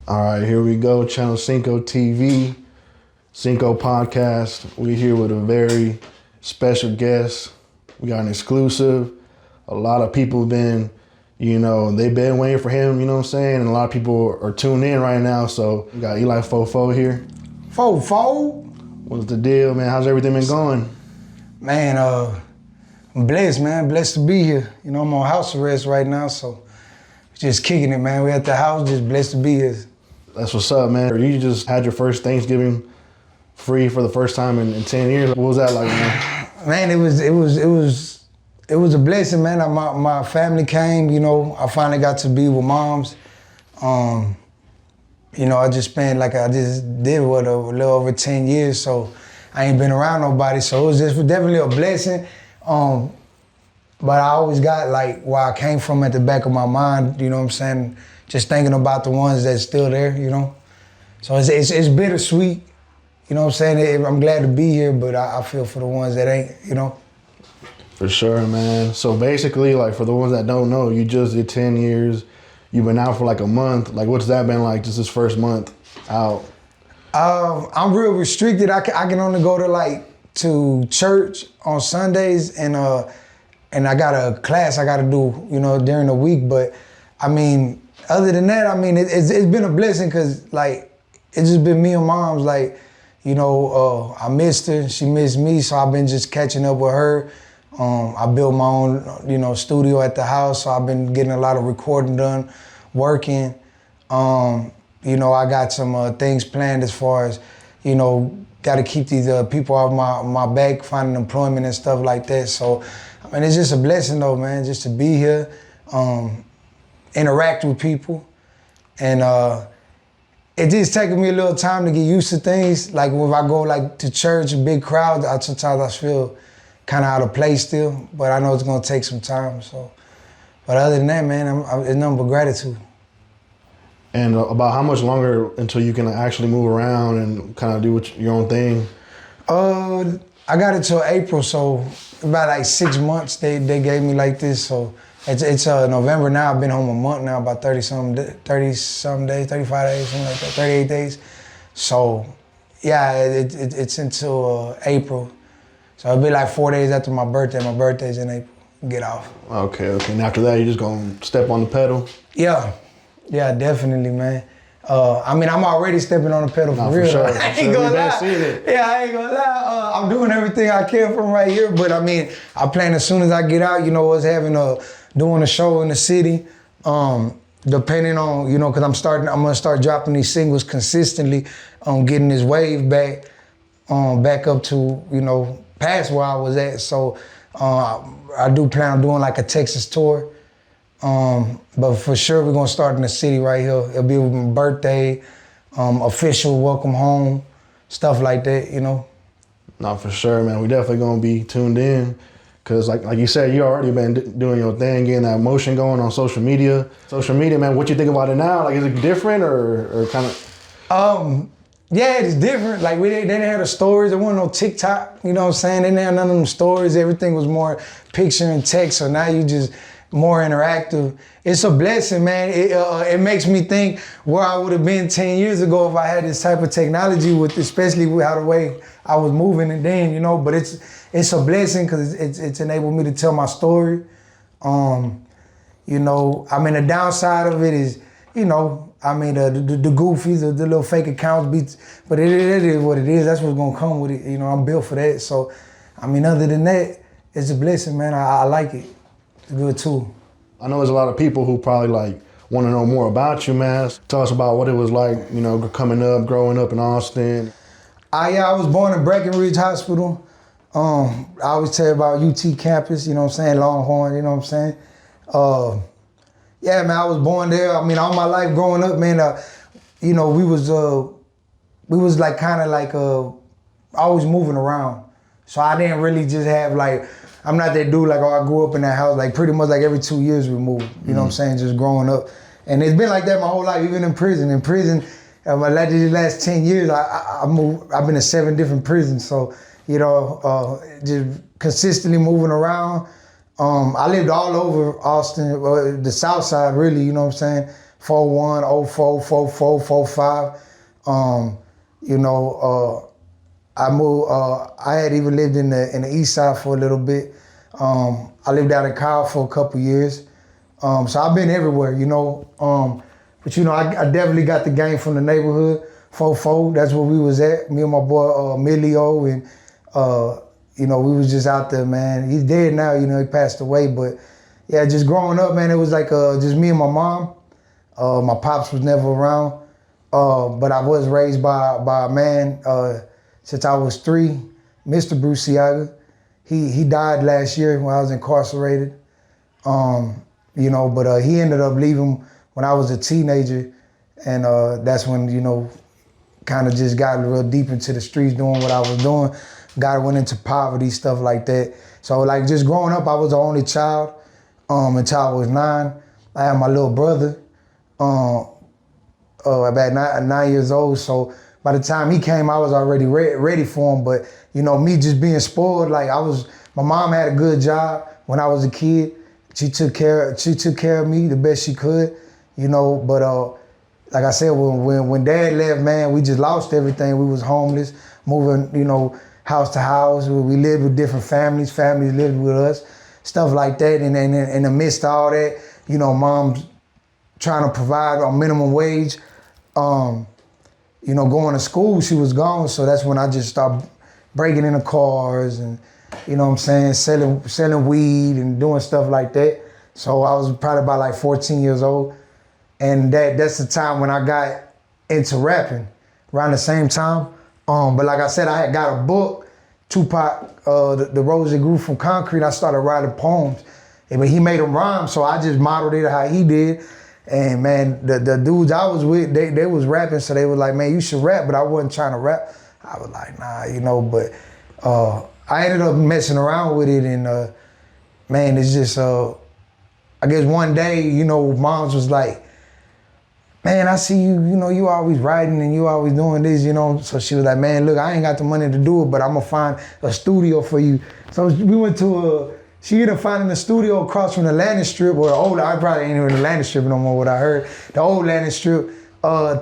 All right, here we go. Channel Cinco TV, Cinco Podcast. We're here with a very special guest. We got an exclusive. A lot of people have been, they've been waiting for him, you know what I'm saying? And a lot of people are tuned in right now. So we got Eli44 here. Fo. What's the deal, man? How's everything been going? Man, I'm blessed, man. Blessed to be here. I'm on house arrest right now, so just kicking it, man. We at the house, just blessed to be here. That's what's up, man. You just had your first Thanksgiving free for the first time in 10 years. What was that like, man? Man, it was a blessing, man. My family came, I finally got to be with moms. I just spent, I just did a little over 10 years, so I ain't been around nobody, so it was just definitely a blessing. But I always got where I came from at the back of my mind, you know what I'm saying? Just thinking about the ones that's still there, So it's bittersweet, you know what I'm saying? I'm glad to be here, but I feel for the ones that ain't, For sure, man. So basically, for the ones that don't know, you just did 10 years. You've been out for a month. What's that been like, just this first month out? I'm real restricted. I can only go to church on Sundays, and I got a class I got to do, during the week. But I mean, other than that, I mean, it's been a blessing because it's just been me and mom's. I missed her, she missed me, so I've been just catching up with her. I built my own, studio at the house, so I've been getting a lot of recording done, working. I got some things planned as far as, got to keep these people off my back, finding employment and stuff like that. So, I mean, it's just a blessing though, man, just to be here, interact with people. And it just taking me a little time to get used to things. Like if I go to church, big crowds, sometimes I feel kind of out of place still, but I know it's gonna take some time, so. But other than that, man, it's nothing but gratitude. And about how much longer until you can actually move around and kind of do your own thing? I got it till April, so about 6 months they gave me this, so it's November now. I've been home a month now, about 30-some days, 35 days, something like that, 38 days. So yeah, it's until April. So it'll be 4 days after my birthday. My birthday's in April. Get off. Okay. And after that, you're just gonna step on the pedal? Yeah, definitely, man. I mean, I'm already stepping on the pedal for real. For sure. I ain't gonna lie. Yeah, I ain't gonna lie. I'm doing everything I can from right here, but I mean, I plan as soon as I get out, doing a show in the city. Depending on, because I'm gonna start dropping these singles consistently, getting this wave back up to, past where I was at. So I do plan on doing a Texas tour. But for sure, we're gonna start in the city right here. It'll be my birthday, official welcome home, stuff like that, No, for sure, man. We definitely gonna be tuned in. Cause like you said, you already been doing your thing, getting that motion going on social media. Social media, man, what you think about it now? Is it different or kind of? Yeah, it's different. They didn't have the stories. There wasn't no TikTok, you know what I'm saying? They didn't have none of them stories. Everything was more picture and text, so now you just more interactive. It's a blessing, man. It makes me think where I would have been 10 years ago if I had this type of technology, especially with how the way I was moving and then, but it's a blessing because it's enabled me to tell my story. The downside of it is, the goofies, the little fake accounts, but it is what it is. That's what's gonna come with it. I'm built for that. So, other than that, it's a blessing, man. I like it. It's a good tool. I know there's a lot of people who probably want to know more about you, man. Tell us about what it was like, coming up, growing up in Austin. I was born in Breckenridge Hospital. I always tell you about UT campus, Longhorn, you know what I'm saying? Yeah, man, I was born there. I mean, all my life growing up, man, we was always moving around. So I didn't really just have I'm not that dude I grew up in that house. Pretty much every 2 years we moved, you know what I'm saying, just growing up. And it's been like that my whole life, even in prison. In prison, my last 10 years, I've been in 7 different prisons. So, just consistently moving around. I lived all over Austin, the South Side, really, you know what I'm saying? 41, 04, 44, 45. You know, I moved. I had even lived in the East Side for a little bit. I lived out in Kyle for a couple years. So I've been everywhere, you know. But you know, I definitely got the game from the neighborhood. 44, that's where we was at. Me and my boy Milio, and you know, we was just out there, man. He's dead now, you know, he passed away. But yeah, just growing up, man, it was like just me and my mom. My pops was never around. But I was raised by a man since I was 3, Mr. Bruce Siaga. He died last year when I was incarcerated. You know, but he ended up leaving when I was a teenager. And that's when, you know, kind of just got real deep into the streets doing what I was doing. Went into poverty, stuff like that. So like just growing up, I was the only child until I was 9. I had my little brother about 9 years old. So by the time he came, I was already ready for him. But, you know, me just being spoiled, like my mom had a good job when I was a kid. She took care of me the best she could, you know, but like I said, when Dad left, man, we just lost everything. We was homeless, moving, you know, house to house. We lived with different families. Families lived with us, stuff like that. And in the midst of all that, you know, Mom's trying to provide on minimum wage. You know, going to school, she was gone. So that's when I just started breaking into cars and, you know what I'm saying, selling weed and doing stuff like that. So I was probably about like 14 years old. And that's the time when I got into rapping, around the same time. But like I said, I had got a book, Tupac, the Rose That Grew From Concrete. I started writing poems. But he made them rhyme, so I just modeled it how he did. And man, the dudes I was with, they was rapping, so they was like, man, you should rap, but I wasn't trying to rap. I was like, nah, you know, but I ended up messing around with it, and man, it's just, I guess one day, you know, Moms was like, man, I see you, you know, you always writing and you always doing this, you know. So she was like, man, look, I ain't got the money to do it, but I'm gonna find a studio for you. So we went to she ended up finding a studio across from the landing strip, or the old, I probably ain't even in the landing strip no more, what I heard. The old landing strip,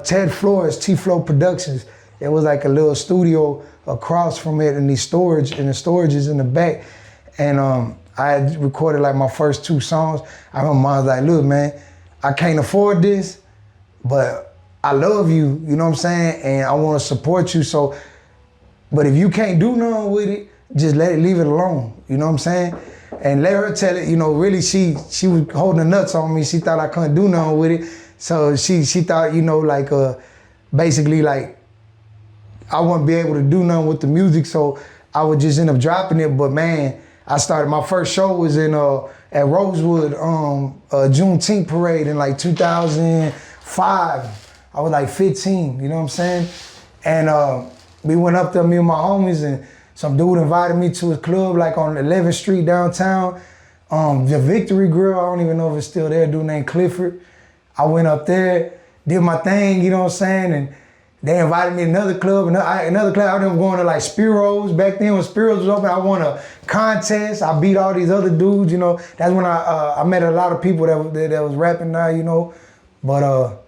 Ted Flores, T-Flow Productions. It was like a little studio across from it, and the storage is in the back. And I had recorded like my first 2 songs. I remember Mom's like, look, man, I can't afford this, but I love you, you know what I'm saying? And I want to support you. So, but if you can't do nothing with it, just leave it alone, you know what I'm saying? And let her tell it, you know, really she was holding the nuts on me. She thought I couldn't do nothing with it. So she thought, you know, like basically like I wouldn't be able to do nothing with the music. So I would just end up dropping it. But man, I started, my first show was in at Rosewood, Juneteenth parade in like 2005. I was like 15, you know what I'm saying? And we went up there, me and my homies, and some dude invited me to his club like on 11th Street downtown. The Victory Grill, I don't even know if it's still there, a dude named Clifford. I went up there, did my thing, you know what I'm saying? And they invited me to another club, another club. I remember going to like Spiro's. Back then when Spiro's was open, I won a contest. I beat all these other dudes, you know. That's when I met a lot of people that was rapping now, you know. But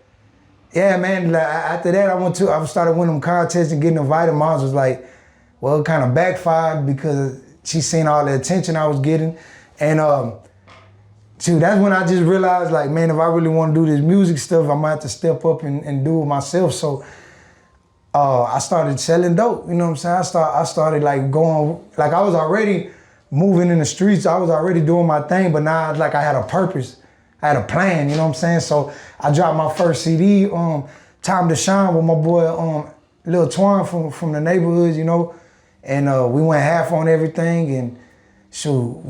yeah, man, after that I started winning them contests and getting invited. Mom was like, well, it kind of backfired because she seen all the attention I was getting. And that's when I just realized, like, man, if I really want to do this music stuff, I might have to step up and do it myself. So I started selling dope, you know what I'm saying? I started like going, like I was already moving in the streets. I was already doing my thing, but now like I had a purpose. I had a plan, you know what I'm saying? So I dropped my first CD, Time to Shine, with my boy Lil Twan from the neighborhoods, you know? And we went half on everything, and shoot,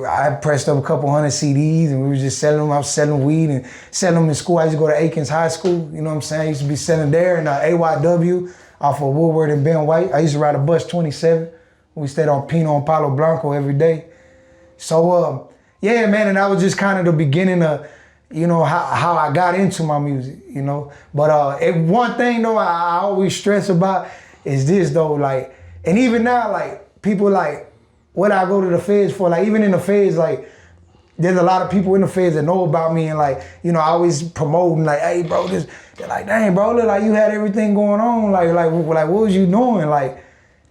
I pressed up a couple hundred CDs, and we were just selling them. I was selling weed and selling them in school. I used to go to Aikens High School, you know what I'm saying? I used to be selling there in AYW off of Woodward and Ben White. I used to ride a bus 27. We stayed on Pino and Palo Blanco every day. So yeah, man, and that was just kind of the beginning of, you know, how I got into my music, you know? But one thing though I always stress about is this though, like, and even now, like, people like, what I go to the feds for, like, even in the feds, like, there's a lot of people in the feds that know about me and like, you know, I always promoting like, hey bro, this, they're like, dang bro, look like you had everything going on. Like what was you doing? Like,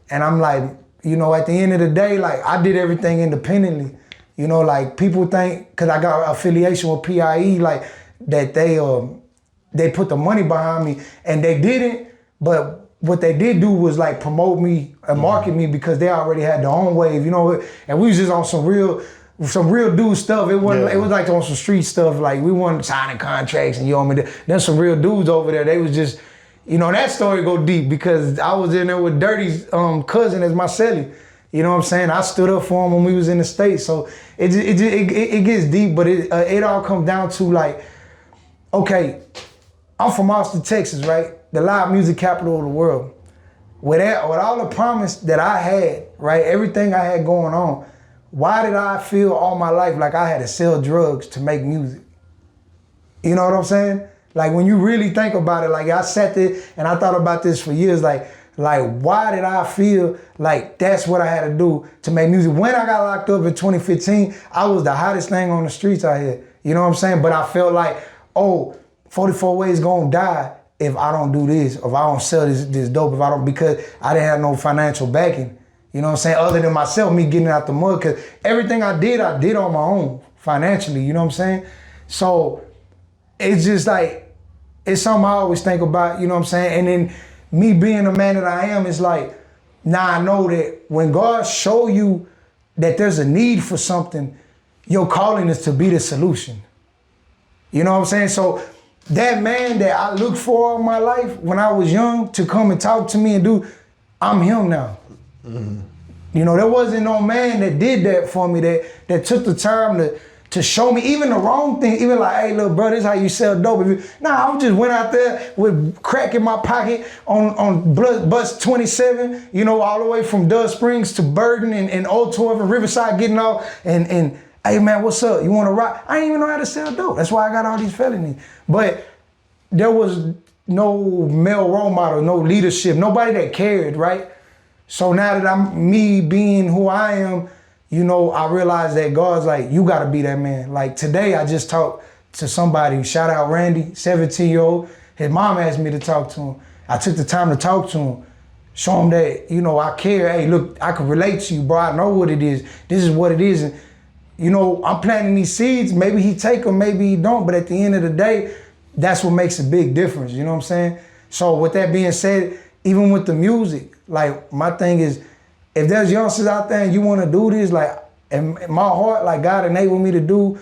and I'm like, you know, at the end of the day, like I did everything independently. You know, like people think, cause I got affiliation with PIE, like that they put the money behind me and they didn't, but what they did do was like promote me and market me because they already had their own wave, you know, and we was just on some real dude stuff. It wasn't. It was like on some street stuff. Like we weren't signing contracts and you know what I mean. There's some real dudes over there. They was just, you know, that story go deep because I was in there with Dirty's cousin as my celly. You know what I'm saying? I stood up for him when we was in the States. So it gets deep, but it all comes down to like, okay, I'm from Austin, Texas, right? The live music capital of the world. With all the promise that I had, right? Everything I had going on. Why did I feel all my life like I had to sell drugs to make music? You know what I'm saying? Like when you really think about it, like I sat there and I thought about this for years, like why did I feel like that's what I had to do to make music? When I got locked up in 2015, I was the hottest thing on the streets out here. You know what I'm saying? But I felt like, oh, 44 Ways gonna die if I don't do this, if I don't sell this dope, because I didn't have no financial backing. You know what I'm saying? Other than myself, me getting out the mud, because everything I did on my own financially, you know what I'm saying? So it's just like, it's something I always think about, you know what I'm saying? And then me being the man that I am, it's like, now I know that when God show you that there's a need for something, your calling is to be the solution. You know what I'm saying? So that man that I looked for in my life when I was young to come and talk to me and do, I'm him now. Mm-hmm. You know, there wasn't no man that did that for me, that took the time to show me even the wrong thing, even like, hey, little brother, this is how you sell dope. I just went out there with crack in my pocket on bus 27, you know, all the way from Dove Springs to Burden and Old 12 and Riverside getting off and hey man, what's up? You want to rock? I didn't even know how to sell dope. That's why I got all these felonies. But there was no male role model, no leadership, nobody that cared, right? So now that I'm me being who I am, you know, I realize that God's like, you gotta be that man. Like today, I just talked to somebody, shout out Randy, 17-year-old. His mom asked me to talk to him. I took the time to talk to him, show him that, you know, I care. Hey, look, I can relate to you, bro. I know what it is. This is what it is. And, you know, I'm planting these seeds. Maybe he take them, maybe he don't. But at the end of the day, that's what makes a big difference. You know what I'm saying? So with that being said, even with the music, like my thing is, if there's youngsters out there and you want to do this, like in my heart, like God enabled me to do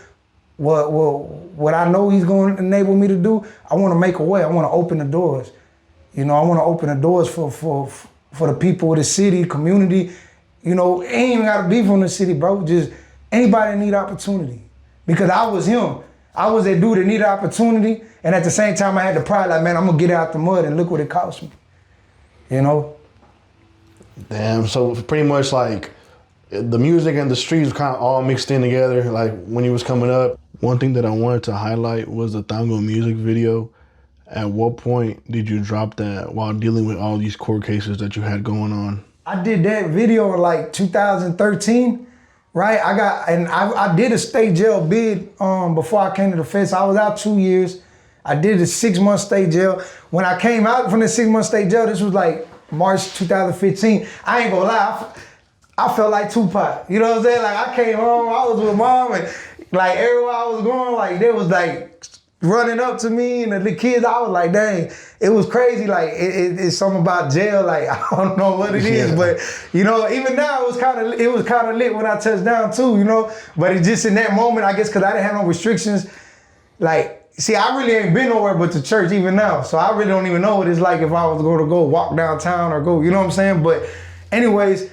what I know He's going to enable me to do. I want to make a way. I want to open the doors. You know, I want to open the doors for the people of the city, community. You know, it ain't even got to be from the city, bro. Just anybody that need opportunity. Because I was him. I was that dude that needed opportunity, and at the same time, I had the pride, like, man, I'm gonna get out the mud, and look what it cost me. You know? Damn, so pretty much like the music and the streets kind of all mixed in together. Like when you was coming up, one thing that I wanted to highlight was the Tango music video. At what point did you drop that while dealing with all these court cases that you had going on? I did that video in like 2013, right? I did a state jail bid before I came to the feds. I was out 2 years. I did a 6-month state jail. When I came out from the 6-month state jail, this was like March 2015. I ain't gonna lie, I felt like Tupac. You know what I'm saying? Like I came home, I was with mom, and like everywhere I was going, like they was like running up to me and the kids. I was like, dang, it was crazy. Like it's something about jail. Like I don't know what it is, but you know, even now it was kind of lit when I touched down too. You know, but it's just in that moment, I guess, because I didn't have no restrictions. Like. See, I really ain't been nowhere but to church even now. So I really don't even know what it's like if I was going to go walk downtown or go, you know what I'm saying? But anyways,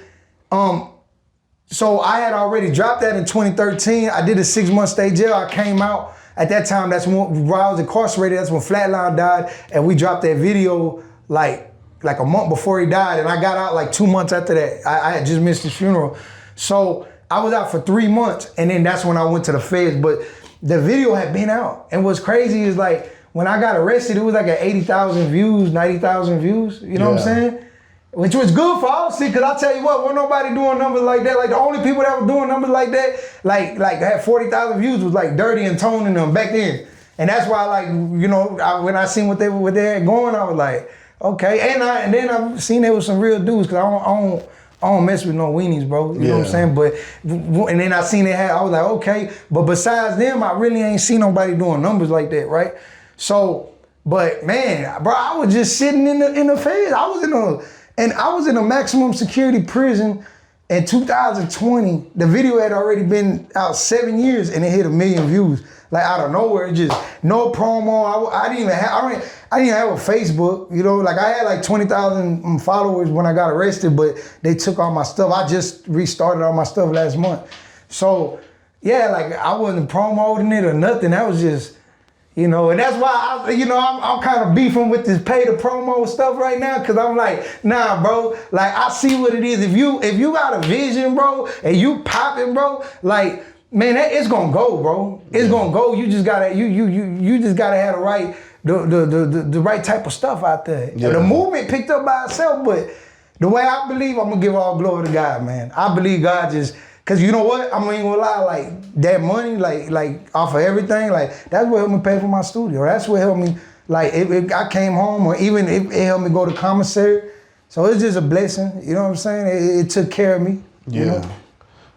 so I had already dropped that in 2013. I did a 6-month state jail. I came out. At that time, that's when I was incarcerated. That's when Flatline died. And we dropped that video like a month before he died. And I got out like 2 months after that. I had just missed his funeral. So I was out for 3 months. And then that's when I went to the feds. But the video had been out. And what's crazy is like, when I got arrested, it was like at 80,000 views, 90,000 views. You know what I'm saying? Which was good for all city, cause I tell you what, wasn't nobody doing numbers like that. Like the only people that were doing numbers like that, like had 40,000 views was like Dirty and Tone and them back then. And that's why, like, you know, when I seen what they had going, I was like, okay. And then I seen there was some real dudes, cause I don't mess with no weenies, bro. You know what I'm saying? But and then I seen they had, I was like, okay. But besides them, I really ain't seen nobody doing numbers like that, right? So, but man, bro, I was just sitting in the feds. I was in a maximum security prison in 2020. The video had already been out 7 years and it hit 1 million views. Like out of nowhere, just no promo. I didn't even have a Facebook, you know, like I had like 20,000 followers when I got arrested, but they took all my stuff. I just restarted all my stuff last month. So yeah, like I wasn't promoting it or nothing. That was just, you know, and that's why I'm kind of beefing with this pay to promo stuff right now, cause I'm like, nah, bro. Like I see what it is. If you got a vision, bro, and you popping, bro, like, man, it's gonna go, bro. It's gonna go. You just gotta you just gotta have the right type of stuff out there. Yeah. The movement picked up by itself, but the way I believe, I'm gonna give all glory to God, man. I believe God just. Cause you know what? I'm not even gonna lie, like that money, like off of everything, like that's what helped me pay for my studio. That's what helped me, like if I came home or even if it helped me go to commissary. So it's just a blessing, you know what I'm saying? It took care of me. Yeah. You know?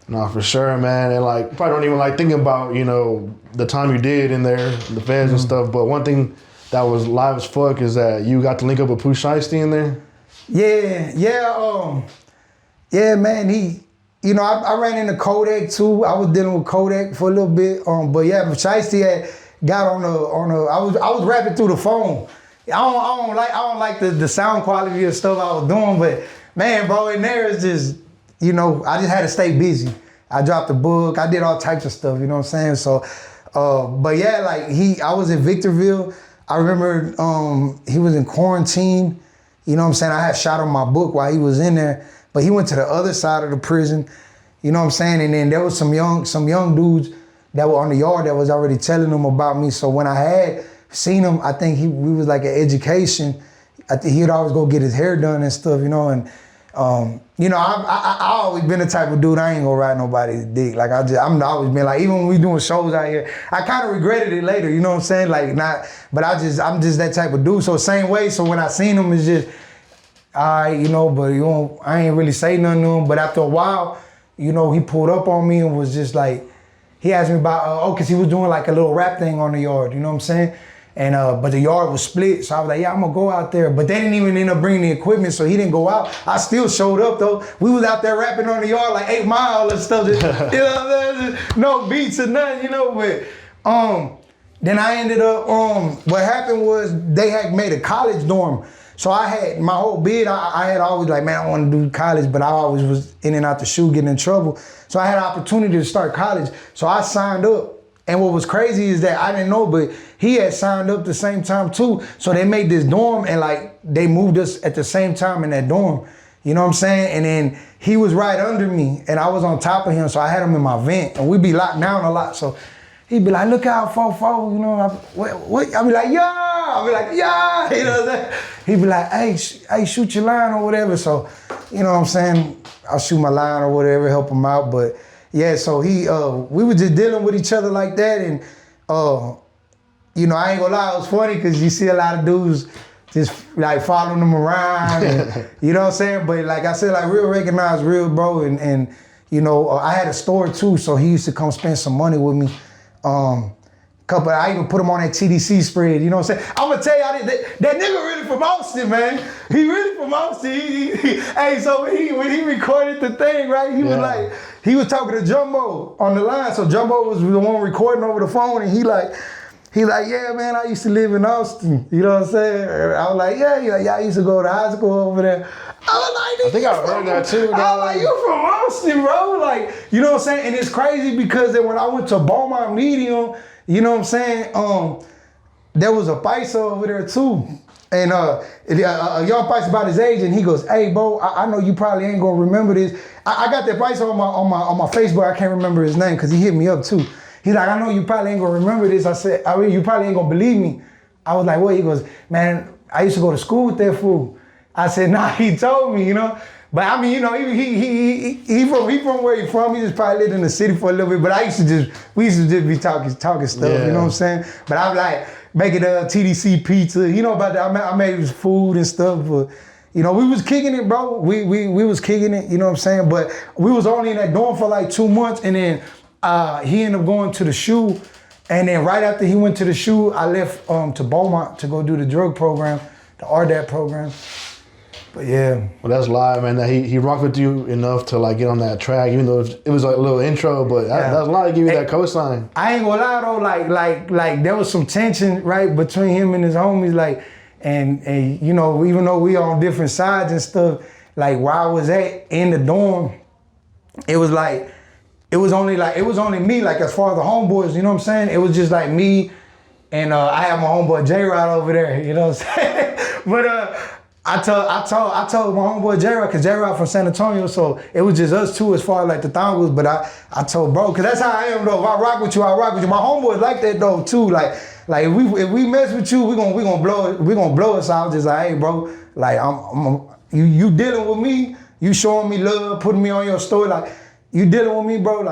No, for sure, man. And like probably don't even like think about, you know, the time you did in there, the feds and stuff. But one thing that was live as fuck is that you got to link up with Pooh Shiesty in there. Yeah, man, you know, I ran into Kodak too. I was dealing with Kodak for a little bit. But yeah, Shiesty had got on the. I was rapping through the phone. I don't like the sound quality of stuff I was doing, but man, bro, in there it's just, you know, I just had to stay busy. I dropped a book. I did all types of stuff. You know what I'm saying? So, but yeah, like I was in Victorville. I remember he was in quarantine. You know what I'm saying? I had shot on my book while he was in there. But he went to the other side of the prison, you know what I'm saying? And then there was some young dudes that were on the yard that was already telling them about me. So when I had seen him, I think we was like an education. I think he'd always go get his hair done and stuff, you know. And you know, I always been the type of dude, I ain't gonna ride nobody's dick. Like I'm always been like, even when we doing shows out here, I kind of regretted it later, you know what I'm saying? Like but I'm just that type of dude. So same way. So when I seen him, it's just. You know, but I ain't really say nothing to him. But after a while, you know, he pulled up on me and was just like, he asked me about, cause he was doing like a little rap thing on the yard, you know what I'm saying? And, but the yard was split. So I was like, yeah, I'm gonna go out there. But they didn't even end up bringing the equipment, so he didn't go out. I still showed up though. We was out there rapping on the yard like 8 Mile and stuff. Just, you know, no beats or nothing, you know, but, then I ended up, what happened was they had made a college dorm. So I had my whole bid, I had always like, man, I want to do college, but I always was in and out the shoe, getting in trouble. So I had an opportunity to start college. So I signed up. And what was crazy is that I didn't know, but he had signed up the same time too. So they made this dorm and like they moved us at the same time in that dorm. You know what I'm saying? And then he was right under me and I was on top of him. So I had him in my vent and we'd be locked down a lot. So he'd be like, look out, 4-4, you know, what? I'd be like, yeah. I'd be like, yeah, you know what I'm saying? He'd be like, hey, shoot your line or whatever. So, you know what I'm saying? I'll shoot my line or whatever, help him out. But yeah, so we were just dealing with each other like that. And, you know, I ain't gonna lie, it was funny because you see a lot of dudes just like following them around and, you know what I'm saying? But like I said, like real recognize real, bro. And you know, I had a store too, so he used to come spend some money with me. I even put him on that TDC spread, you know what I'm saying? I'm gonna tell y'all, that nigga really from Austin, man. He really from Austin. Hey, so when he recorded the thing, right, he was like, he was talking to Jumbo on the line, so Jumbo was the one recording over the phone, and he like, yeah, man, I used to live in Austin, you know what I'm saying? I was like, yeah, I used to go to high school over there. I was like, I think I heard that too. I was like, you from Austin, bro? Like, you know what I'm saying? And it's crazy because then when I went to Beaumont Medium, you know what I'm saying? There was a paisa over there too. And a young paisa about his age, and he goes, hey, bro, I know you probably ain't gonna remember this. I got that paisa on my Facebook. I can't remember his name because he hit me up too. He's like, I know you probably ain't gonna remember this. I said, you probably ain't gonna believe me. I was like, what? He goes, man, I used to go to school with that fool. I said, nah, he told me, you know. But I mean, you know, he from where he from. He just probably lived in the city for a little bit. But we used to just be talking stuff, you know what I'm saying? But I'm like, making TDC pizza, you know about that. I made food and stuff, but you know, we was kicking it, bro. We was kicking it, you know what I'm saying? But we was only in that dorm for like 2 months, and then he ended up going to the SHU, and then right after he went to the SHU, I left to Beaumont to go do the drug program, the RDAP program. But yeah. Well, that's live, man. That he rocked with you enough to like get on that track, even though it was like a little intro, but that's live to give you that cosign. I ain't gonna lie though, like there was some tension, right, between him and his homies, like, and you know, even though we on different sides and stuff, like where I was at in the dorm, it was only me, like as far as the homeboys, you know what I'm saying? It was just like me and I have my homeboy J-Rod over there, you know what I'm saying? But I told my homeboy J-Rod, because J-Rod from San Antonio, so it was just us two as far as like the Tangos, but I told bro, because that's how I am though. If I rock with you, I rock with you. My homeboys like that though too. Like if we mess with you, we gonna blow us out. Just like, hey bro, like you dealing with me, you showing me love, putting me on your story, like you dealing with me, bro,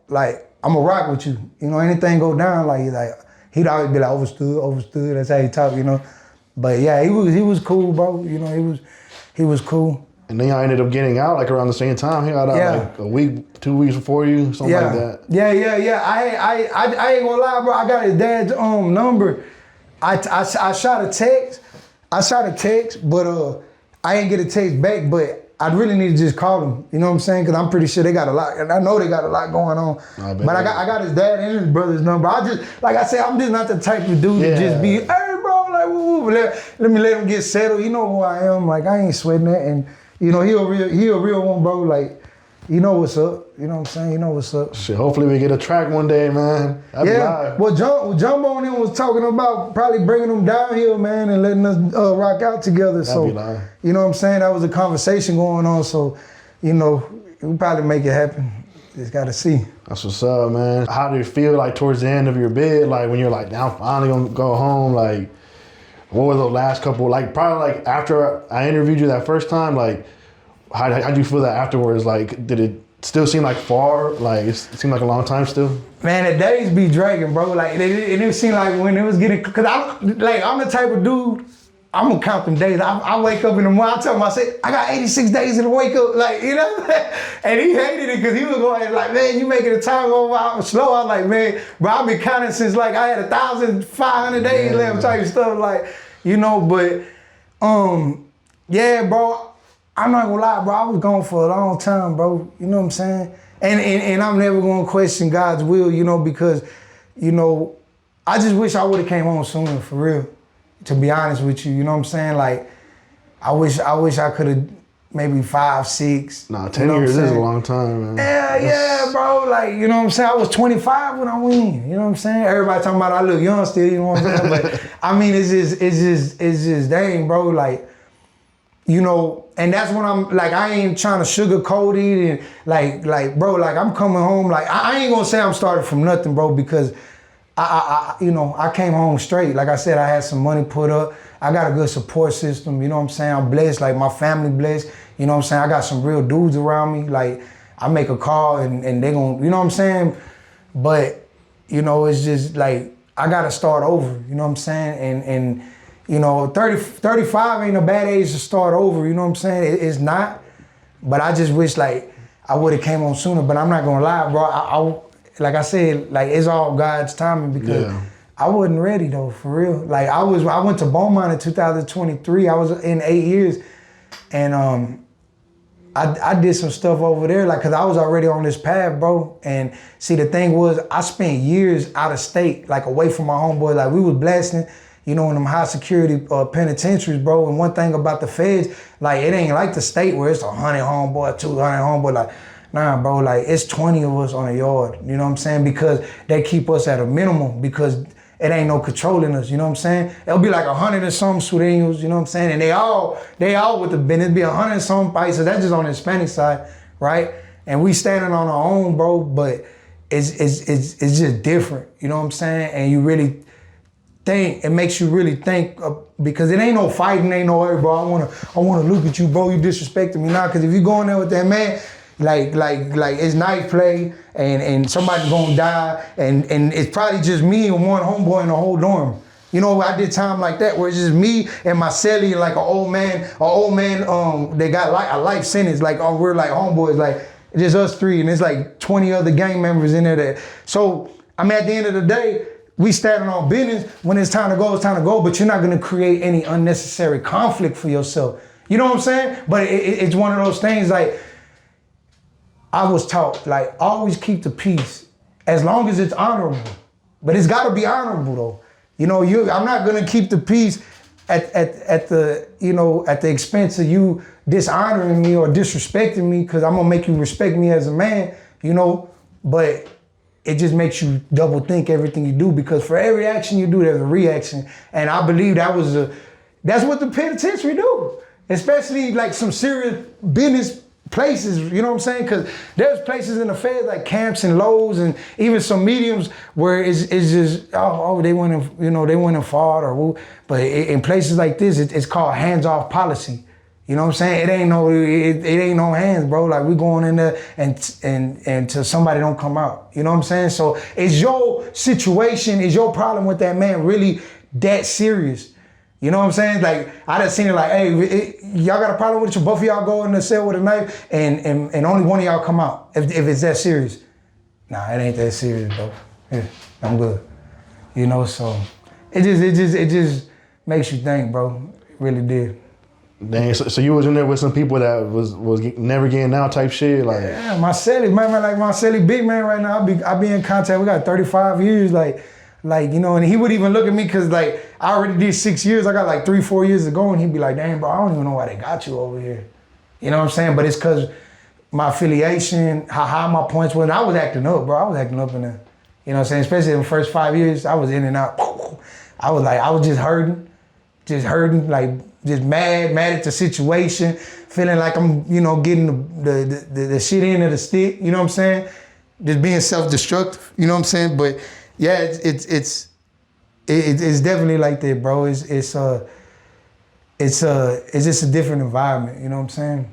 like I'ma rock with you. You know, anything go down, like he'd always be like, overstood, that's how he talk, you know. But yeah, he was cool, bro. You know, he was cool. And then y'all ended up getting out like around the same time. He got out like a week, 2 weeks before you, something like that. Yeah. I ain't gonna lie, bro. I got his dad's number. I shot a text, but I ain't get a text back. But I really need to just call him. You know what I'm saying? Because I'm pretty sure they got a lot, and I know they got a lot going on. But I got his dad and his brother's number. Like I said, I'm just not the type of dude to just be, hey bro, like woo, let me let him get settled. You know who I am. Like I ain't sweating that, and you know he a real one, bro. Like you know what's up. You know what I'm saying? You know what's up. Shit, hopefully we get a track one day, man. That'd be live. Well, Jumbo and them was talking about probably bringing them down here, man, and letting us rock out together. That'd be live. You know what I'm saying? That was a conversation going on. So, you know, we'll probably make it happen. Just gotta see. That's what's up, man. How do you feel like towards the end of your bid, like when you're like, now I'm finally gonna go home, like what were the last couple, like probably like after I interviewed you that first time, like how'd you feel that afterwards? Like did it still seem like far? Like it seemed like a long time still? Man, the days be dragging, bro. Like it seemed like when it was getting, cause I'm the type of dude, I'm gonna count them days. I wake up in the morning, I tell myself, I got 86 days to wake up, like, you know? And he hated it because he was going like, man, you making the time go out slow. I was like, man, bro, I've been counting since like I had 1,500 days left type stuff, like, you know, but, yeah, bro, I'm not gonna lie, bro, I was gone for a long time, bro, you know what I'm saying? And I'm never gonna question God's will, you know, because, you know, I just wish I would've came home sooner, for real. To be honest with you, you know what I'm saying? Like, I wish I could have maybe 5, 6. Nah, 10 years is a long time, man. Yeah, bro. Like, you know what I'm saying? I was 25 when I went. You know what I'm saying? Everybody talking about I look young still, you know what I'm saying? But I mean, it's just dang, bro. Like, you know, and that's when I'm like, I ain't trying to sugarcoat it and like, bro, like I'm coming home. Like, I ain't gonna say I'm starting from nothing, bro, because you know, I came home straight. Like I said, I had some money put up. I got a good support system, you know what I'm saying? I'm blessed, like my family blessed. You know what I'm saying? I got some real dudes around me. Like, I make a call and they gon', you know what I'm saying? But, you know, it's just like, I gotta start over, you know what I'm saying? And you know, 35 ain't a bad age to start over, you know what I'm saying? It's not, but I just wish like I would've came on sooner, but I'm not gonna lie, bro. Like I said, like it's all God's timing because I wasn't ready though, for real. Like I went to Beaumont in 2023. I was in 8 years, and I did some stuff over there, like, cause I was already on this path, bro. And see, the thing was, I spent years out of state, like away from my homeboy. Like we was blasting, you know, in them high security penitentiaries, bro. And one thing about the feds, like it ain't like the state where it's 100 homeboy, 200 homeboy, like. Nah, bro, like it's 20 of us on the yard, you know what I'm saying? Because they keep us at a minimum because it ain't no controlling us, you know what I'm saying? It'll be like 100 and some Sureños, you know what I'm saying? And they all with the business, be 100 and some paisas, that's just on the Hispanic side, right? And we standing on our own, bro, but it's just different, you know what I'm saying? And you really, think. It makes you really think because it ain't no fighting, ain't no, hey, bro, I wanna look at you, bro. You disrespecting me now. Because if you go in there with that man, like it's knife play and somebody's gonna die and it's probably just me and one homeboy in the whole dorm. You know, I did time like that where it's just me and my celly, like an old man, they got like a life sentence, like we're like homeboys, like just us three, and it's like 20 other gang members in there. So I mean, at the end of the day, we standing on business. When it's time to go, it's time to go. But you're not gonna create any unnecessary conflict for yourself. You know what I'm saying? But it's one of those things like I was taught, like always keep the peace as long as it's honorable. But it's got to be honorable though. You know, I'm not gonna keep the peace at the expense of you dishonoring me or disrespecting me, because I'm gonna make you respect me as a man. You know, but it just makes you double think everything you do, because for every action you do, there's a reaction. And I believe that's what the penitentiary do, especially like some serious business places, you know what I'm saying? Because there's places in the Fed like camps and lows and even some mediums where it's just, they went and fought or, but in places like this, it's called hands-off policy. You know what I'm saying? It ain't no hands, bro. Like we going in there and till somebody don't come out. You know what I'm saying? So is your situation, is your problem with that man really that serious? You know what I'm saying? Like I done seen it like, hey, y'all got a problem with it? Both of y'all go in the cell with a knife and only one of y'all come out if it's that serious. Nah, it ain't that serious, bro. Yeah, I'm good. You know, so it just makes you think, bro. It really did. Dang, so you was in there with some people that was never getting out type shit, like. Yeah, my celly, man, like my celly big man right now. I be in contact. We got 35 years, like you know, and he would even look at me because like I already did 6 years. I got like 3-4 years to go, and he'd be like, "Damn, bro, I don't even know why they got you over here." You know what I'm saying? But it's because my affiliation, how high my points were. And I was acting up, bro. I was acting up in there. You know what I'm saying? Especially in the first 5 years, I was in and out. I was just hurting, like. Just mad at the situation, feeling like I'm, you know, getting the shit end of the stick, you know what I'm saying? Just being self-destructive, you know what I'm saying? But yeah, it's definitely like that, bro. It's just a different environment, you know what I'm saying?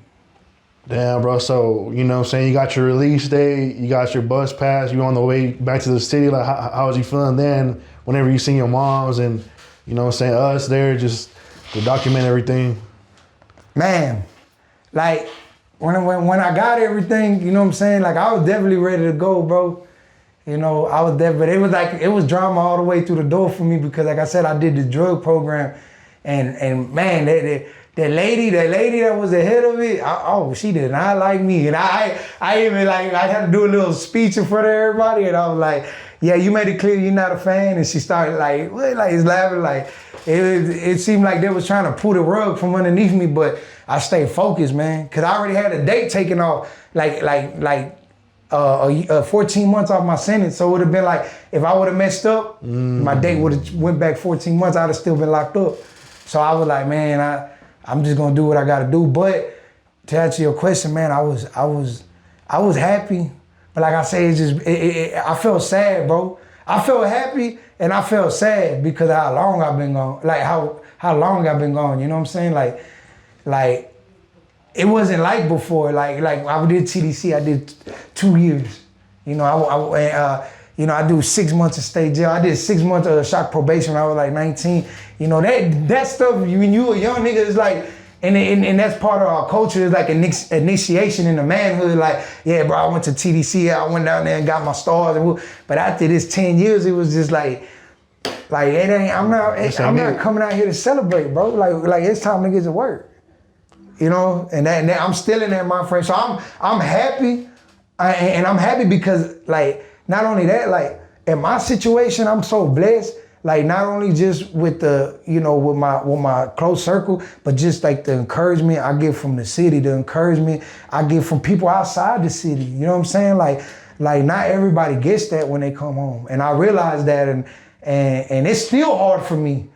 Damn, bro. So, you know what I'm saying? You got your release day, you got your bus pass, you on the way back to the city. Like, how was you feeling then whenever you seen your moms and, you know what I'm saying, us there just to document everything? Man, like when I got everything, you know what I'm saying? Like I was definitely ready to go, bro. You know, I was there, but it was drama all the way through the door for me because like I said, I did the drug program and man, that lady that was the head of it, she did not like me. And I even like, I had to do a little speech in front of everybody and I was like, yeah, you made it clear you're not a fan. And she started like laughing, like it seemed like they was trying to pull the rug from underneath me, but I stayed focused, man. Cause I already had a date taken off, like 14 months off my sentence. So it would have been like, if I would have messed up, my date would have went back 14 months, I'd have still been locked up. So I was like, man, I'm just gonna do what I gotta do. But to answer your question, man, I was happy. But like I say, I felt sad, bro. I felt happy and I felt sad because of how long I've been gone. Like how long I've been gone, you know what I'm saying? Like it wasn't like before. Like I did TDC, I did 2 years. You know, I do 6 months of state jail. I did 6 months of shock probation when I was like 19. You know, that stuff, when you a young nigga, it's like, and that's part of our culture, is like an initiation into manhood. Like, yeah, bro, I went to TDC, I went down there and got my stars. But after this 10 years, it was just like it ain't, I'm not coming out here to celebrate, bro. Like it's time to get to work. You know, and I'm still in that mind frame. So I'm happy, and I'm happy because like, not only that, like in my situation, I'm so blessed. Like not only just with the, you know, with my close circle, but just like the encouragement I get from the city, the encouragement I get from people outside the city. You know what I'm saying? Like not everybody gets that when they come home, and I realize that, and it's still hard for me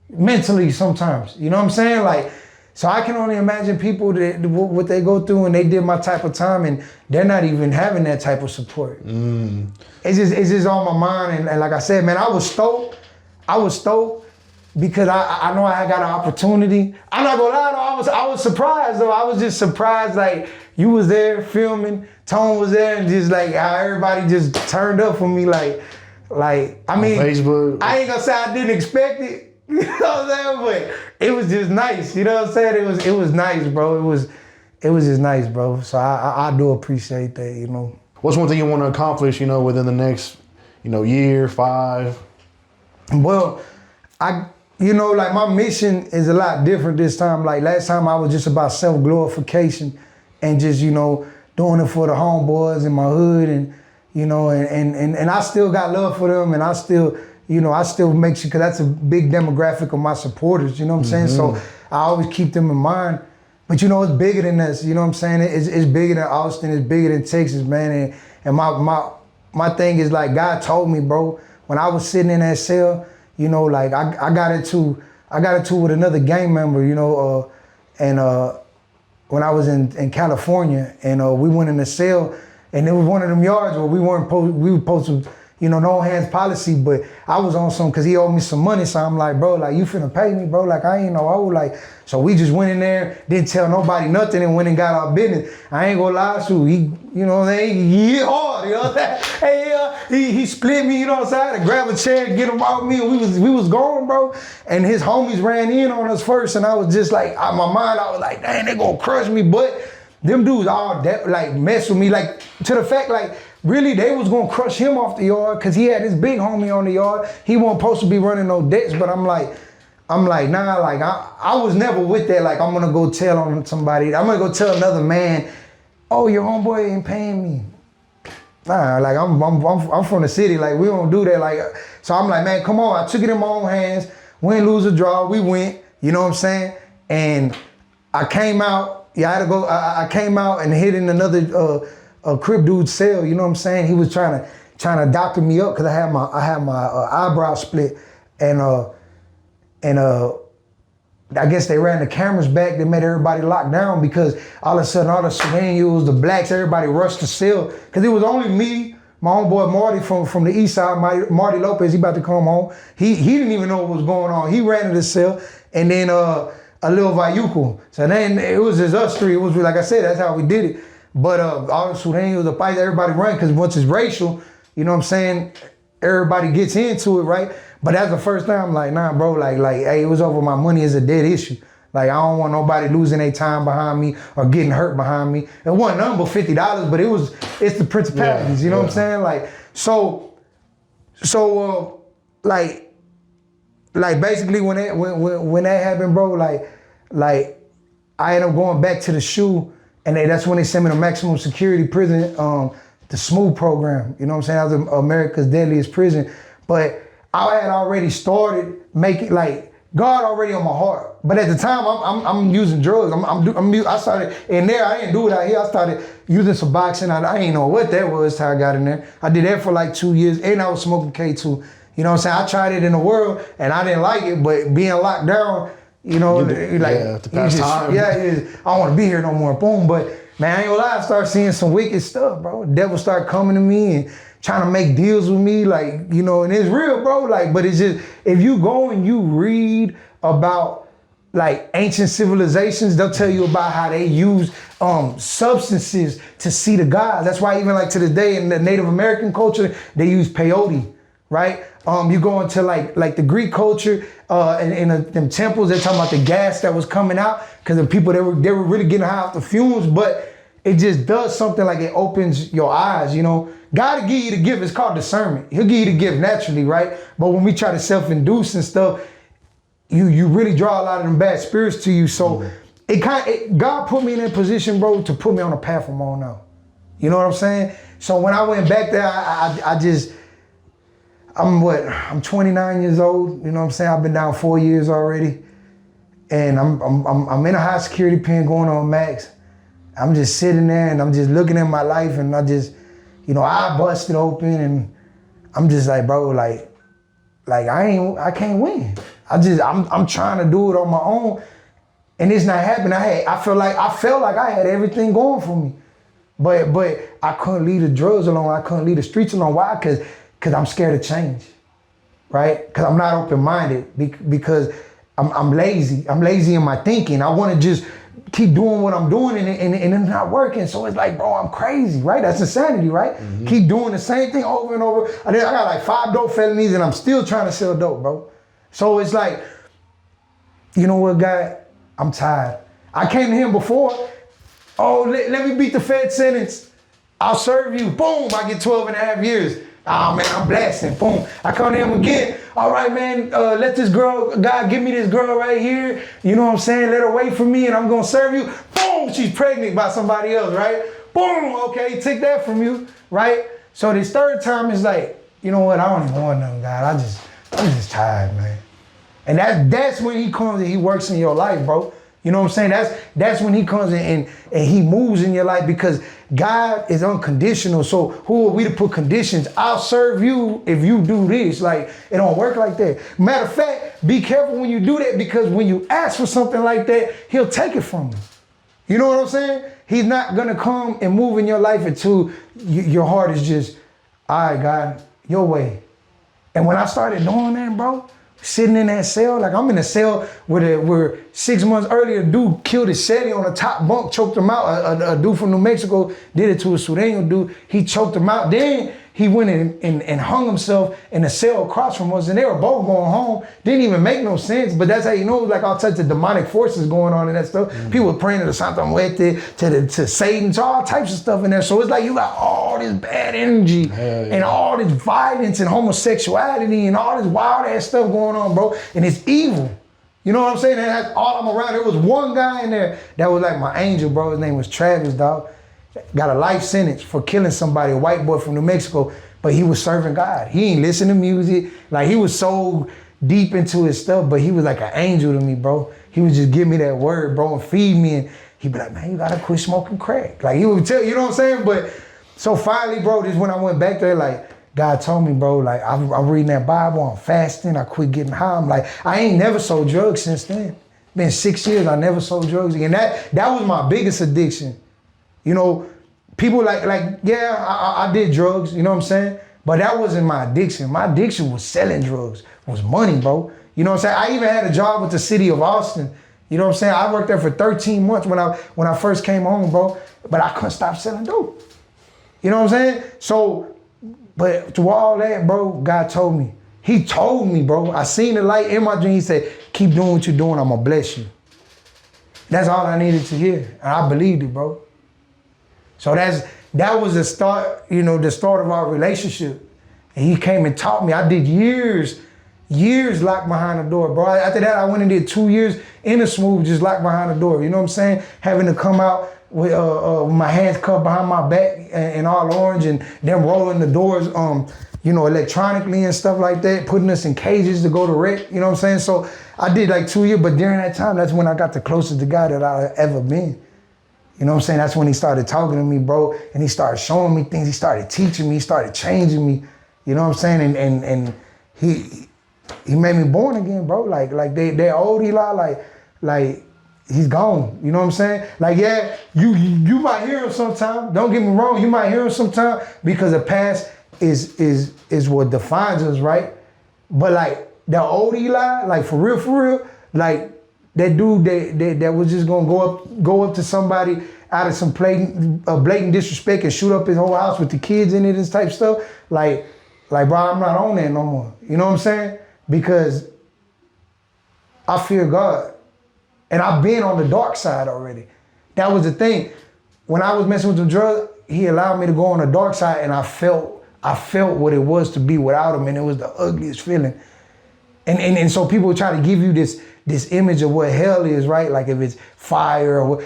mentally sometimes. You know what I'm saying? Like, so I can only imagine people that what they go through, and they did my type of time, and they're not even having that type of support. It's just on my mind, and like I said, man, I was stoked. I was stoked because I know I had got an opportunity. I'm not gonna lie though, I was surprised though. I was just surprised like you was there filming, Tone was there, and just like how everybody just turned up for me like I mean, Facebook. I ain't gonna say I didn't expect it. You know what I'm saying? But it was just nice. You know what I'm saying? It was nice, bro. It was just nice, bro. So I do appreciate that, you know. What's one thing you want to accomplish, you know, within the next, you know, year, 5? Well, you know, like my mission is a lot different this time. Like last time I was just about self-glorification and just, you know, doing it for the homeboys in my hood and, you know, and I still got love for them and I still, you know, I still make sure, because that's a big demographic of my supporters, you know what I'm saying? So I always keep them in mind. But, you know, it's bigger than us, you know what I'm saying? It's bigger than Austin, it's bigger than Texas, man. And my thing is like, God told me, bro, when I was sitting in that cell, you know, like I got into with another gang member, you know, when I was in California, and we went in the cell, and it was one of them yards where we were supposed to, you know, no hands policy, but I was on some, cause he owed me some money, so I'm like, bro, like you finna pay me, bro, like I ain't know, I was like, so we just went in there, didn't tell nobody nothing, and went and got our business. I ain't gonna lie to you, he, you know what I'm saying, he hit hard, you know what I'm saying? Hey, he split me, you know what I'm saying? I had to grab a chair and get him out me, and we was going, bro, and his homies ran in on us first, and I was just like, out my mind, I was like, dang, they gonna crush me, but them dudes all like mess with me, like to the fact like, really, they was gonna crush him off the yard because he had his big homie on the yard. He wasn't supposed to be running no debts, but I'm like, nah, like I was never with that. Like I'm gonna go tell on somebody. I'm gonna go tell another man, oh, your homeboy ain't paying me. Nah, like I'm from the city. Like we don't do that. Like so, I'm like, man, come on. I took it in my own hands. Win, lose, or draw, we went. You know what I'm saying? And I came out. Yeah, I had to go. I came out and hit in another. A Crip dude's cell, you know what I'm saying? He was trying to doctor me up because I had my eyebrow split, and I guess they ran the cameras back. They made everybody lock down because all of a sudden all the Sureños, the blacks, everybody rushed the cell because it was only me, my homeboy Marty from the east side, Marty Lopez. He about to come home. He didn't even know what was going on. He ran to the cell, and then a little Vayuco. So then it was just us three. It was like I said, that's how we did it. But all the Sureños, the fight, everybody run because once it's racial, you know what I'm saying, everybody gets into it, right? But that's the first time I'm like, nah, bro, like, hey, it was over. My money is a dead issue. Like, I don't want nobody losing their time behind me or getting hurt behind me. It wasn't nothing but $50, but it's the principalities, you know what I'm saying? Like, so basically when that happened, bro, like I ended up going back to the SHU. And that's when they sent me to maximum security prison, the SMOOTH program. You know what I'm saying? That was America's deadliest prison. But I had already started making, like, God already on my heart. But at the time, I'm using drugs. I started in there. I didn't do it out here. I started using some boxing. I didn't know what that was till I got in there. I did that for like 2 years, and I was smoking K2. You know what I'm saying? I tried it in the world, and I didn't like it. But being locked down, you know, to pass time. I don't want to be here no more. Boom. But man, I ain't gonna lie, I started seeing some wicked stuff, bro. The devil started coming to me and trying to make deals with me, like, you know, and it's real, bro. Like, but it's just, if you go and you read about like ancient civilizations, they'll tell you about how they use substances to see the gods. That's why even like to this day in the Native American culture, they use peyote, right? You go into like the Greek culture, in them temples, they're talking about the gas that was coming out because the people, they were really getting high off the fumes, but it just does something like it opens your eyes, you know. God will give you the gift, it's called discernment. He'll give you the gift naturally, right? But when we try to self-induce and stuff, you really draw a lot of them bad spirits to you. So God put me in that position, bro, to put me on a path from on now. You know what I'm saying? So when I went back there, I'm 29 years old, you know what I'm saying? I've been down 4 years already. And I'm in a high security pen going on max. I'm just sitting there and I'm just looking at my life and I just, you know, I busted open and I'm just like, bro, like I can't win. I'm trying to do it on my own and it's not happening. I felt like I had everything going for me. But I couldn't leave the drugs alone. I couldn't leave the streets alone. Why? Because I'm scared of change. right? Because I'm not open-minded because I'm lazy. I'm lazy in my thinking. I want to just keep doing what I'm doing and it's not working. So it's like, bro, I'm crazy, right? That's insanity, right? Mm-hmm. Keep doing the same thing over and over. I got like 5 dope felonies and I'm still trying to sell dope, bro. So it's like, you know what, God? I'm tired. I came to him before. Oh, let me beat the Fed sentence. I'll serve you. Boom, I get 12 and a half years. Oh man, I'm blasting. Boom. I come to him again. All right, man, let this girl, God, give me this girl right here. You know what I'm saying? Let her wait for me and I'm gonna serve you. Boom, she's pregnant by somebody else, right? Boom, okay, take that from you, right? So this third time is like, you know what? I don't even want nothing, God. I'm just tired, man. And that's when he comes and he works in your life, bro. You know what I'm saying? That's when he comes in and he moves in your life because God is unconditional. So who are we to put conditions? I'll serve you if you do this. Like, it don't work like that. Matter of fact, be careful when you do that because when you ask for something like that, he'll take it from you. You know what I'm saying? He's not gonna come and move in your life until your heart is just, all right, God, your way. And when I started doing that, bro, sitting in that cell, like I'm in a cell where 6 months earlier, a dude killed his cellie on the top bunk, choked him out. A dude from New Mexico did it to a Sureño dude. He choked him out. Then he went and hung himself in a cell across from us, and they were both going home. Didn't even make no sense, but that's how you know, like all types of demonic forces going on and that stuff. Mm-hmm. People were praying to Santa Muerte, to Satan, to all types of stuff in there. So it's like you got all this bad energy and all this violence and homosexuality and all this wild ass stuff going on, bro. And it's evil. You know what I'm saying? And that's all I'm around. There was one guy in there that was like my angel, bro. His name was Travis, dog. Got a life sentence for killing somebody, a white boy from New Mexico, but he was serving God. He ain't listen to music. Like, he was so deep into his stuff, but he was like an angel to me, bro. He would just give me that word, bro, and feed me. And he'd be like, man, you gotta quit smoking crack. Like, he would tell, you know what I'm saying? But so finally, bro, this is when I went back there, like, God told me, bro, like, I'm reading that Bible, I'm fasting, I quit getting high. I'm like, I ain't never sold drugs since then. Been 6 years, I never sold drugs again. That was my biggest addiction. You know, people like yeah, I did drugs, you know what I'm saying? But that wasn't my addiction. My addiction was selling drugs, was money, bro. You know what I'm saying? I even had a job with the city of Austin. You know what I'm saying? I worked there for 13 months when I first came home, bro. But I couldn't stop selling dope. You know what I'm saying? So, but through all that, bro, God told me. He told me, bro. I seen the light in my dream. He said, keep doing what you're doing, I'm gonna bless you. That's all I needed to hear. And I believed it, bro. So that was the start, you know, the start of our relationship. And he came and taught me. I did years locked behind the door, bro. After that, I went and did 2 years in a smooth, just locked behind the door. You know what I'm saying? Having to come out with my hands cuffed behind my back and all orange and them rolling the doors, you know, electronically and stuff like that, putting us in cages to go to rec, you know what I'm saying? So I did like 2 years, but during that time, that's when I got the closest to God that I've ever been. You know what I'm saying? That's when he started talking to me, bro, and he started showing me things. He started teaching me. He started changing me. You know what I'm saying? And he made me born again, bro. Like that old Eli, like he's gone. You know what I'm saying? Like, yeah, you might hear him sometime. Don't get me wrong. You might hear him sometime because the past is what defines us, right? But like the old Eli, like for real, like. That dude that was just gonna go up to somebody out of some blatant disrespect and shoot up his whole house with the kids in it and type stuff. Like, bro, I'm not on that no more. You know what I'm saying? Because I fear God. And I've been on the dark side already. That was the thing. When I was messing with the drug, he allowed me to go on the dark side and I felt what it was to be without him, and it was the ugliest feeling. And so people try to give you this image of what hell is, right? Like if it's fire or what,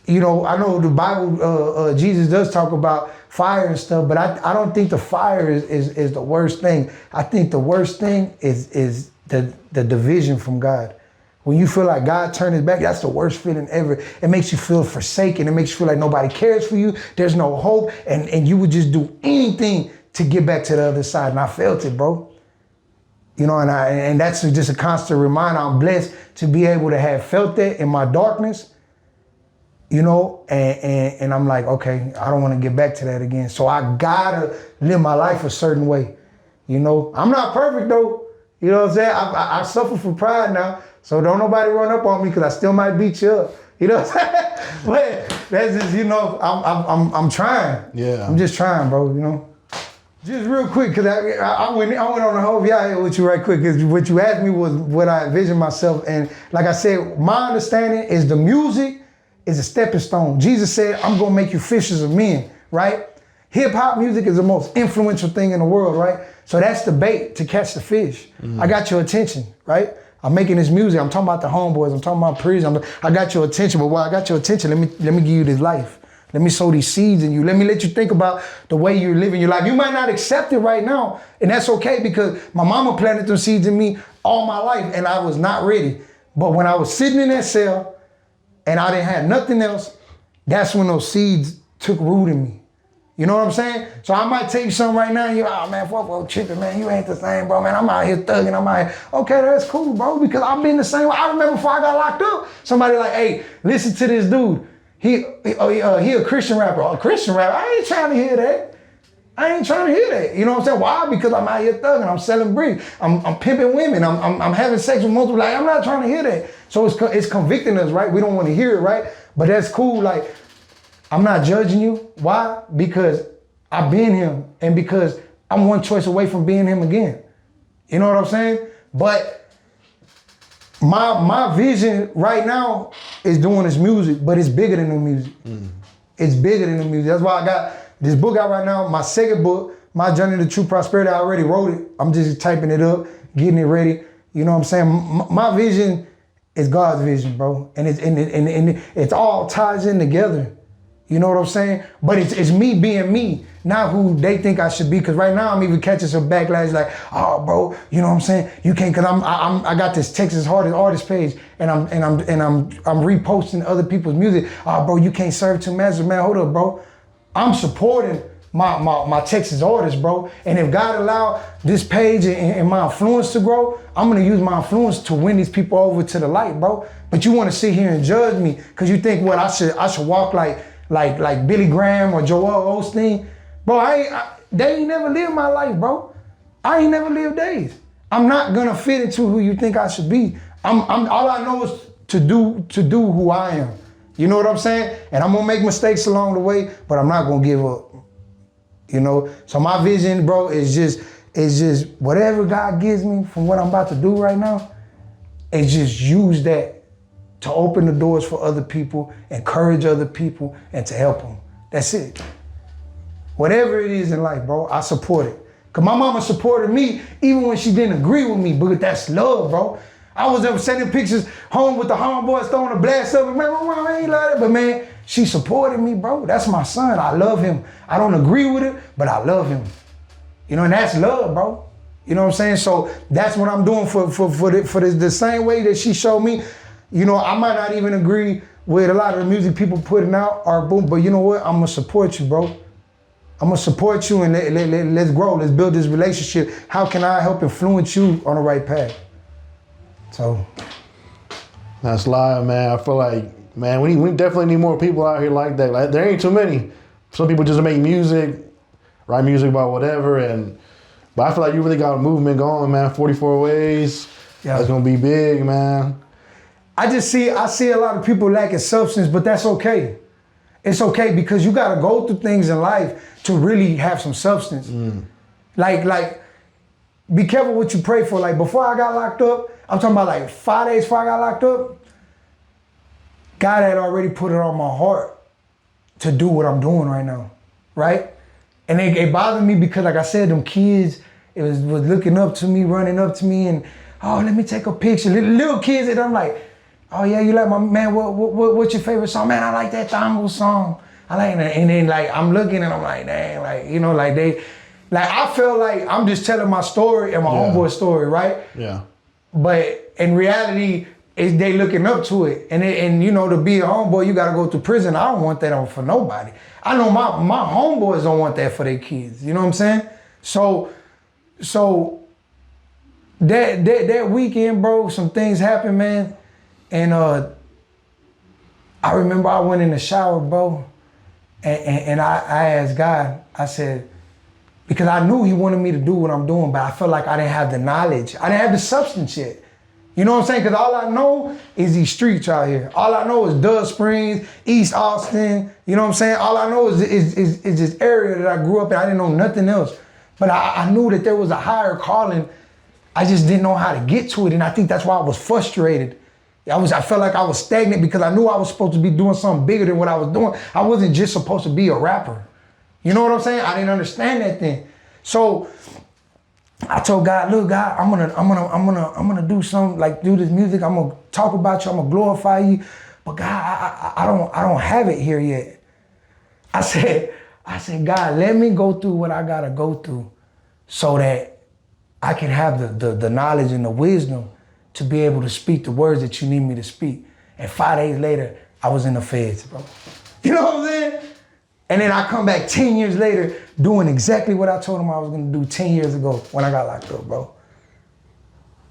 you know, I know the Bible, Jesus does talk about fire and stuff, but I don't think the fire is the worst thing. I think the worst thing is the division from God. When you feel like God turned his back, that's the worst feeling ever. It makes you feel forsaken. It makes you feel like nobody cares for you. There's no hope. And you would just do anything to get back to the other side. And I felt it, bro. You know, and that's just a constant reminder. I'm blessed to be able to have felt that in my darkness, you know, and I'm like, okay, I don't want to get back to that again. So I gotta live my life a certain way. You know, I'm not perfect though. You know what I'm saying? I suffer from pride now, so don't nobody run up on me because I still might beat you up. You know what I'm saying? But that's just, you know, I'm trying. Yeah. I'm just trying, bro, you know? Just real quick, because I went on the whole VI with you right quick, because what you asked me was what I envisioned myself. And like I said, my understanding is the music is a stepping stone. Jesus said, I'm going to make you fishers of men, right? Hip hop music is the most influential thing in the world, right? So that's the bait to catch the fish. I got your attention, right? I'm making this music. I'm talking about the homeboys. I'm talking about prison. I got your attention. But while I got your attention, let me give you this life. Let me sow these seeds in you. Let me let you think about the way you're living your life. You might not accept it right now, and that's okay, because my mama planted those seeds in me all my life, and I was not ready. But when I was sitting in that cell and I didn't have nothing else, that's when those seeds took root in me. You know what I'm saying? So I might tell you something right now, and you're, oh man, fuck tripping, man. You ain't the same, bro, man. I'm out here thugging. I'm out here. Okay, that's cool, bro, because I've been the same way. I remember before I got locked up, somebody like, hey, listen to this dude. He a Christian rapper. A Christian rapper. I ain't trying to hear that. I ain't trying to hear that. You know what I'm saying? Why? Because I'm out here thugging. I'm selling breed. I'm pimping women. I'm having sex with multiple. Like, I'm not trying to hear that. So it's convicting us, right? We don't want to hear it, right? But that's cool. Like, I'm not judging you. Why? Because I've been him, and because I'm one choice away from being him again. You know what I'm saying? But my vision right now is doing this music, but it's bigger than the music. It's bigger than the music. That's why I got this book out right now. My second book, My Journey to True Prosperity. I already wrote it. I'm just typing it up, getting it ready. You know what I'm saying? My vision is God's vision, bro. And it's all ties in together. You know what I'm saying? But it's me being me, not who they think I should be. Cause right now I'm even catching some backlash like, oh bro, you know what I'm saying? You can't, cause I got this Texas Hardest Artist page, and I'm reposting other people's music. Oh bro, you can't serve two masters, man. Hold up, bro. I'm supporting my Texas artists, bro. And if God allowed this page and my influence to grow, I'm gonna use my influence to win these people over to the light, bro. But you wanna sit here and judge me cause you think what I should walk like Billy Graham or Joel Osteen. Bro, they ain't never lived my life, bro. I ain't never lived theirs. I'm not gonna fit into who you think I should be. I'm all I know is to do who I am. You know what I'm saying? And I'm gonna make mistakes along the way, but I'm not gonna give up. You know? So my vision, bro, is just whatever God gives me from what I'm about to do right now, is just use that to open the doors for other people, encourage other people, and to help them. That's it. Whatever it is in life, bro, I support it. Cause my mama supported me even when she didn't agree with me, but that's love, bro. I was ever sending pictures home with the homeboys throwing a blast up, and man, my mama ain't like that, but man, she supported me, bro. That's my son, I love him. I don't agree with it, but I love him. You know, and that's love, bro. You know what I'm saying? So that's what I'm doing for the same way that she showed me. You know, I might not even agree with a lot of the music people putting out, or boom, but you know what? I'm gonna support you, bro. I'm gonna support you, and let's grow. Let's build this relationship. How can I help influence you on the right path? So. That's live, man. I feel like, man, we definitely need more people out here like that. Like, there ain't too many. Some people just make music, write music about whatever, but I feel like you really got a movement going, man. 44 Ways. Yeah. That's gonna be big, man. I see a lot of people lacking substance, but that's okay. It's okay, because you gotta go through things in life to really have some substance. Like, be careful what you pray for. Like, before I got locked up, I'm talking about like 5 days before I got locked up, God had already put it on my heart to do what I'm doing right now, right? And it bothered me because, like I said, them kids, it was looking up to me, running up to me, and, oh, let me take a picture. Little kids, and I'm like, oh yeah, you like my, man, what's your favorite song? Man, I like that Tango song. I like that. And then like, I'm looking and I'm like, dang, like, you know, like I feel like I'm just telling my story and my homeboy story, right? Yeah. But in reality, they looking up to it. And you know, to be a homeboy, you gotta go to prison. I don't want that for nobody. I know my homeboys don't want that for their kids. You know what I'm saying? So that weekend, bro, some things happened, man. And I remember I went in the shower, bro, and I asked God, I said, because I knew he wanted me to do what I'm doing, but I felt like I didn't have the knowledge. I didn't have the substance yet. You know what I'm saying? Because all I know is these streets out here. All I know is Dove Springs, East Austin. You know what I'm saying? All I know is this area that I grew up in. I didn't know nothing else. But I knew that there was a higher calling. I just didn't know how to get to it. And I think that's why I was frustrated. I felt like I was stagnant because I knew I was supposed to be doing something bigger than what I was doing. I wasn't just supposed to be a rapper. You know what I'm saying? I didn't understand that thing. So I told God, look, God, I'm gonna do something, like do this music. I'm gonna talk about you. I'm gonna glorify you. But God, I don't have it here yet. I said, God, let me go through what I gotta go through so that I can have the knowledge and the wisdom to be able to speak the words that you need me to speak. And 5 days later, I was in the feds, bro. You know what I'm saying? And then I come back 10 years later doing exactly what I told him I was gonna do 10 years ago when I got locked up, bro.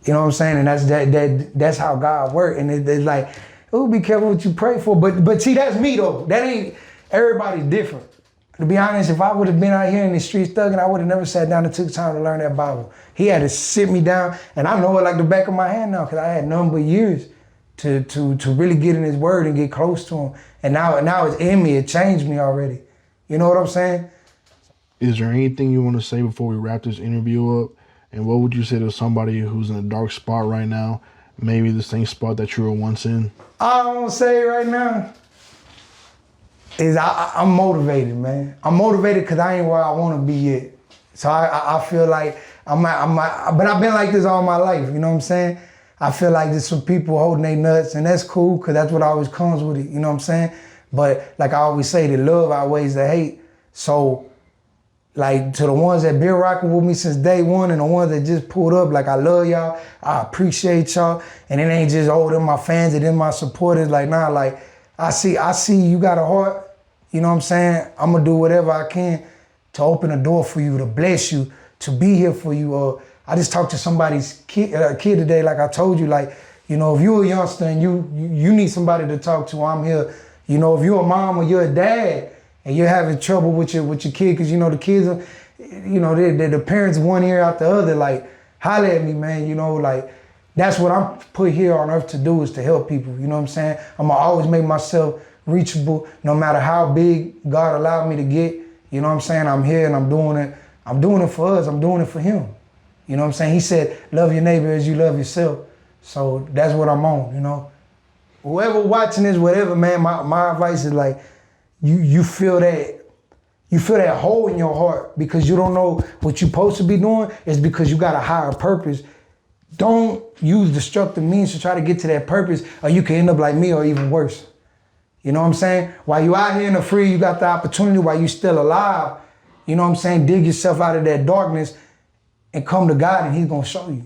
You know what I'm saying? And that's how God works. And it's like, oh, be careful what you pray for. But see, that's me though. That ain't, everybody's different. To be honest, if I would have been out here in the streets thugging, I would have never sat down and took time to learn that Bible. He had to sit me down, and I know it like the back of my hand now, because I had nothing but years to really get in his word and get close to him. And now it's in me, it changed me already. You know what I'm saying? Is there anything you want to say before we wrap this interview up? And what would you say to somebody who's in a dark spot right now, maybe the same spot that you were once in? All I'm gonna say right now is I'm motivated, man. I'm motivated because I ain't where I want to be yet. So I feel like but I've been like this all my life, you know what I'm saying? I feel like there's some people holding their nuts, and that's cool because that's what always comes with it, you know what I'm saying? But like I always say, the love outweighs the hate. So like to the ones that been rocking with me since day one and the ones that just pulled up, like I love y'all, I appreciate y'all. And it ain't just, oh, them my fans and them my supporters. Like, nah, like I see you got a heart. You know what I'm saying? I'm gonna do whatever I can to open a door for you, to bless you, to be here for you. I just talked to somebody's kid today, like I told you, like, you know, if you're a youngster and you need somebody to talk to, I'm here. You know, if you're a mom or you're a dad and you're having trouble with your kid, because, you know, the kids are, you know, the parents one ear out the other, like, holler at me, man, you know, like, that's what I'm put here on earth to do, is to help people, you know what I'm saying? I'm gonna always make myself reachable, no matter how big God allowed me to get. You know what I'm saying? I'm here and I'm doing it. I'm doing it for us. I'm doing it for him. You know what I'm saying? He said, love your neighbor as you love yourself. So that's what I'm on, you know? Whoever watching this, whatever, man, my advice is like, you feel that hole in your heart because you don't know what you're supposed to be doing, is because you got a higher purpose. Don't use destructive means to try to get to that purpose, or you can end up like me or even worse. You know what I'm saying? While you out here in the free, you got the opportunity, while you still alive, you know what I'm saying? Dig yourself out of that darkness and come to God, and he's gonna show you.